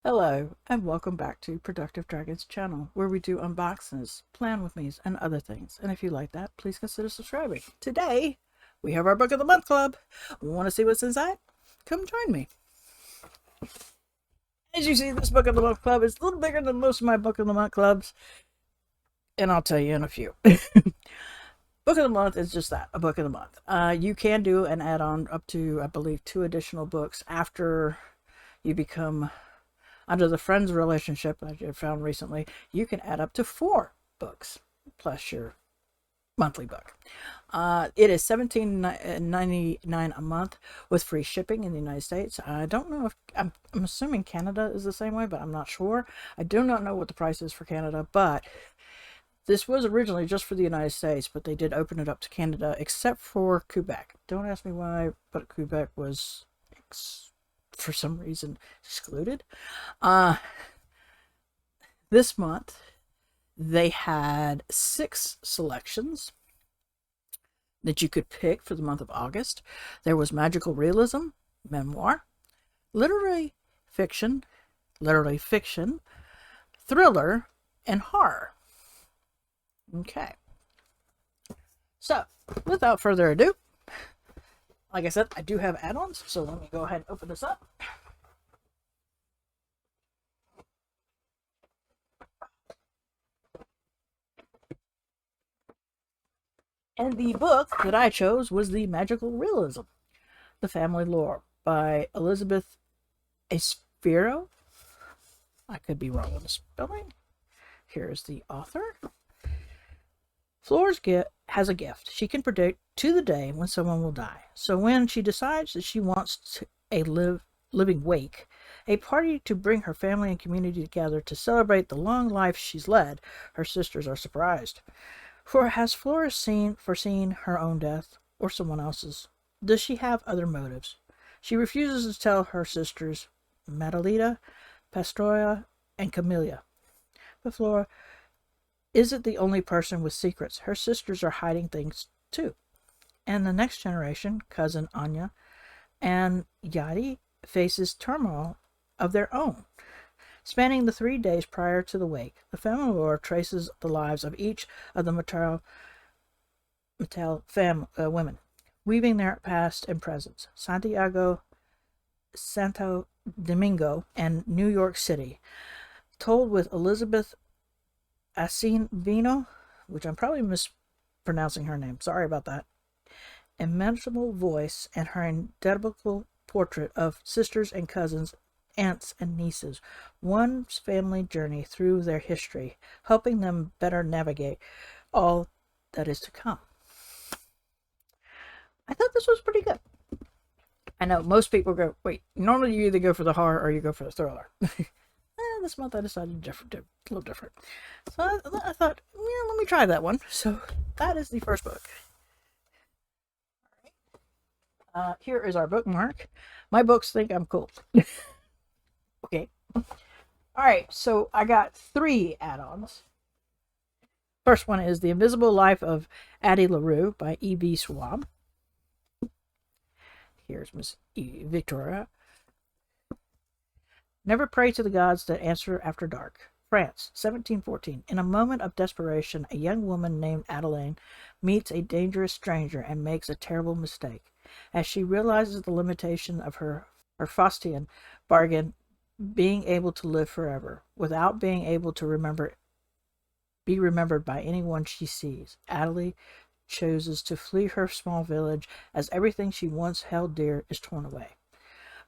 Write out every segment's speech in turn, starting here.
Hello, and welcome back to Productive Dragons channel, where we do unboxings, plan with me's, and other things. And if you like that, please consider subscribing. Today, we have our Book of the Month Club. Want to see what's inside? Come join me. As you see, this Book of the Month Club is a little bigger than most of my Book of the Month clubs, and I'll tell you in a few. Book of the Month is just that, a Book of the Month. You can do an add-on up to, I believe, 2 additional books after you become... Under the Friends relationship that I found recently, you can add up to 4 books plus your monthly book. It is $17.99 a month with free shipping in the United States. I don't know if I'm assuming Canada is the same way, but I'm not sure. I do not know what the price is for Canada, but this was originally just for the United States, but they did open it up to Canada, except for Quebec. Don't ask me why, but Quebec was for some reason excluded. This month they had 6 selections that you could pick for the month of August. There was magical realism, memoir, literary fiction, thriller, and horror. Okay, so without further ado, like I said, I do have add-ons, so let me go ahead and open this up. And the book that I chose was The Magical Realism, The Family Lore by Elizabeth Espiro. I could be wrong with the spelling. Here's the author. Flora's has a gift. She can predict to the day when someone will die. So when she decides that she wants a living wake, a party to bring her family and community together to celebrate the long life she's led, her sisters are surprised. For has Flora foreseen her own death or someone else's? Does she have other motives? She refuses to tell her sisters, Madalita, Pastoria, and Camilla. But Flora isn't the only person with secrets. Her sisters are hiding things too. And the next generation, cousin Anya and Yadi, faces turmoil of their own. Spanning the 3 days prior to the wake, the family lore traces the lives of each of the Mattel women, weaving their past and presents. Santo Domingo, and New York City, told with Elizabeth Acevedo, which I'm probably mispronouncing her name, sorry about that, immeasurable voice, and her indelible portrait of sisters and cousins, aunts and nieces, one's family journey through their history, helping them better navigate all that is to come. I thought this was pretty good. I know most people go, wait, normally you either go for the horror or you go for the thriller. This month I decided a little different. So I thought, yeah, let me try that one. So that is the first book. Here is our bookmark. My books think I'm cool. Okay. Alright, so I got 3 add-ons. First one is The Invisible Life of Addie LaRue by E.B. Schwab. Here's Miss Victoria. Never pray to the gods that answer after dark. France, 1714. In a moment of desperation, a young woman named Adeline meets a dangerous stranger and makes a terrible mistake. As she realizes the limitation of her Faustian bargain, being able to live forever, without being able to be remembered by anyone she sees, Adeline chooses to flee her small village as everything she once held dear is torn away.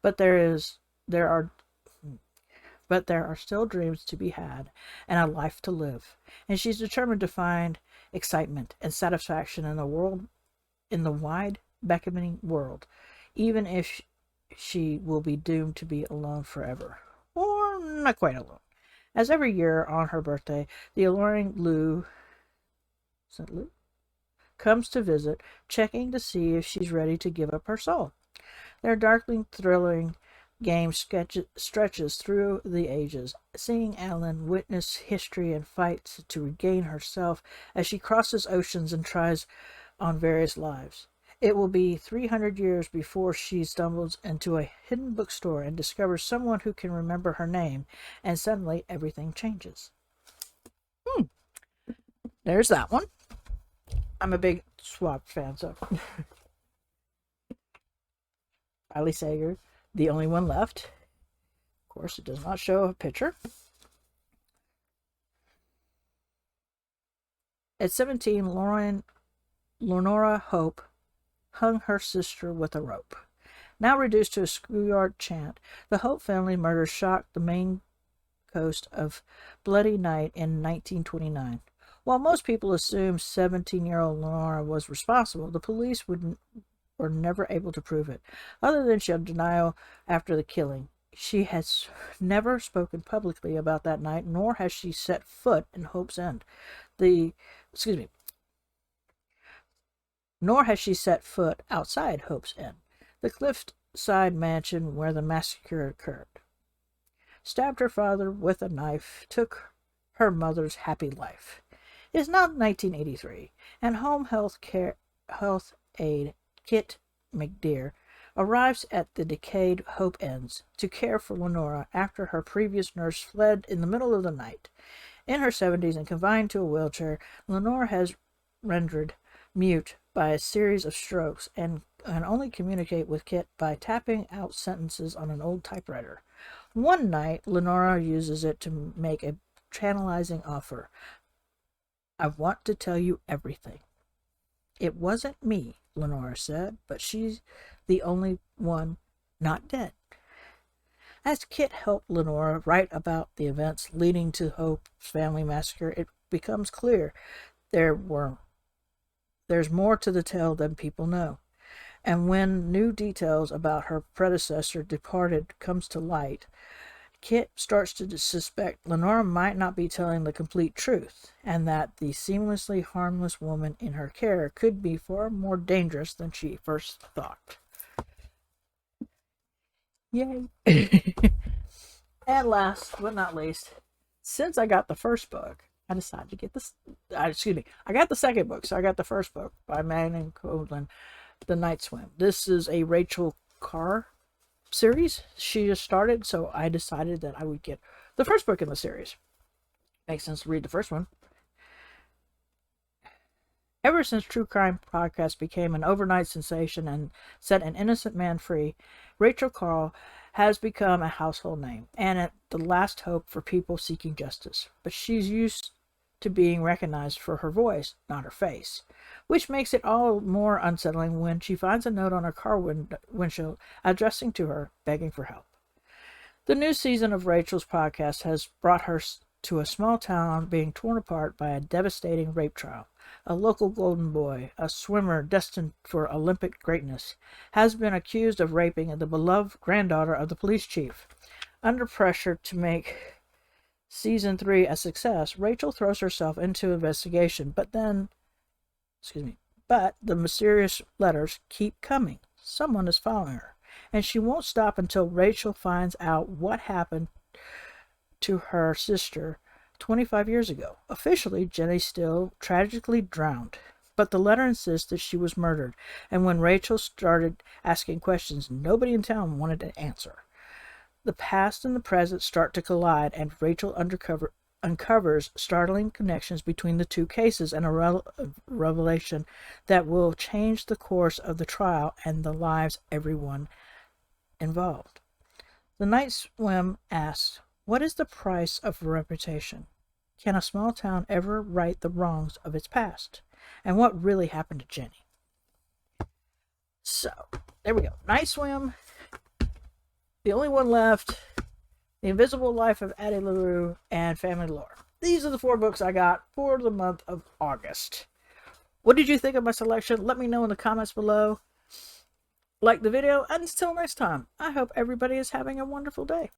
But there are still dreams to be had and a life to live, and she's determined to find excitement and satisfaction in the wide, beckoning world, even if she will be doomed to be alone forever, or not quite alone. As every year on her birthday, the alluring St. Lou, comes to visit, checking to see if she's ready to give up her soul. Their darkly thrilling game stretches through the ages, seeing Alan witness history and fight to regain herself as she crosses oceans and tries on various lives. It will be 300 years before she stumbles into a hidden bookstore and discovers someone who can remember her name, and suddenly everything changes. There's that one. I'm a big Schwab fan, so. Riley Sager, the only one left. Of course, it does not show a picture. At 17, Lenora Hope hung her sister with a rope. Now reduced to a schoolyard chant, the Hope family murder shocked the Maine coast of Bloody Night in 1929. While most people assumed 17-year-old Lenora was responsible, the police were never able to prove it, other than she had denial after the killing. She has never spoken publicly about that night, nor has she set foot in Hope's End. Nor has she set foot outside Hope's End, the cliffside mansion where the massacre occurred. Stabbed her father with a knife, took her mother's happy life. It is now 1983, and home health aide Kit McDear arrives at the decayed Hope Ends to care for Lenora after her previous nurse fled in the middle of the night. In her 70s and confined to a wheelchair, Lenora has rendered mute by a series of strokes and can only communicate with Kit by tapping out sentences on an old typewriter. One night, Lenora uses it to make a tantalizing offer. "I want to tell you everything." "It wasn't me," Lenora said, "but she's the only one not dead." As Kit helped Lenora write about the events leading to Hope's family massacre, it becomes clear there's more to the tale than people know. And when new details about her predecessor departed comes to light, Kit starts to suspect Lenora might not be telling the complete truth, and that the seemingly harmless woman in her care could be far more dangerous than she first thought. Yay! And last but not least, since I got the first book, I decided to get this. I got the second book, so I got the first book by Magnan Copeland, The Night Swim. This is a Rachel Carr series she just started, so I decided that I would get the first book in the series. Makes sense to read the first one. Ever since true crime podcasts became an overnight sensation and set an innocent man free, Rachel Carr has become a household name and the last hope for people seeking justice. But she's used to being recognized for her voice, not her face, which makes it all more unsettling when she finds a note on her car windshield addressing to her, begging for help. The new season of Rachel's podcast has brought her to a small town being torn apart by a devastating rape trial. A local golden boy, a swimmer destined for Olympic greatness, has been accused of raping the beloved granddaughter of the police chief. Under pressure to make Season 3 a success, Rachel throws herself into investigation, but the mysterious letters keep coming. Someone is following her, and she won't stop until Rachel finds out what happened to her sister 25 years ago. Officially, Jenny Still tragically drowned, but the letter insists that she was murdered, and when Rachel started asking questions, nobody in town wanted to answer. The past and the present start to collide, and Rachel uncovers startling connections between the two cases and a revelation that will change the course of the trial and the lives of everyone involved. The Night Swim asks, what is the price of reputation? Can a small town ever right the wrongs of its past? And what really happened to Jenny? So, there we go. Night Swim. The Only One Left, The Invisible Life of Addie LaRue, and Family Lore. These are the 4 books I got for the month of August. What did you think of my selection? Let me know in the comments below. Like the video, and until next time, I hope everybody is having a wonderful day.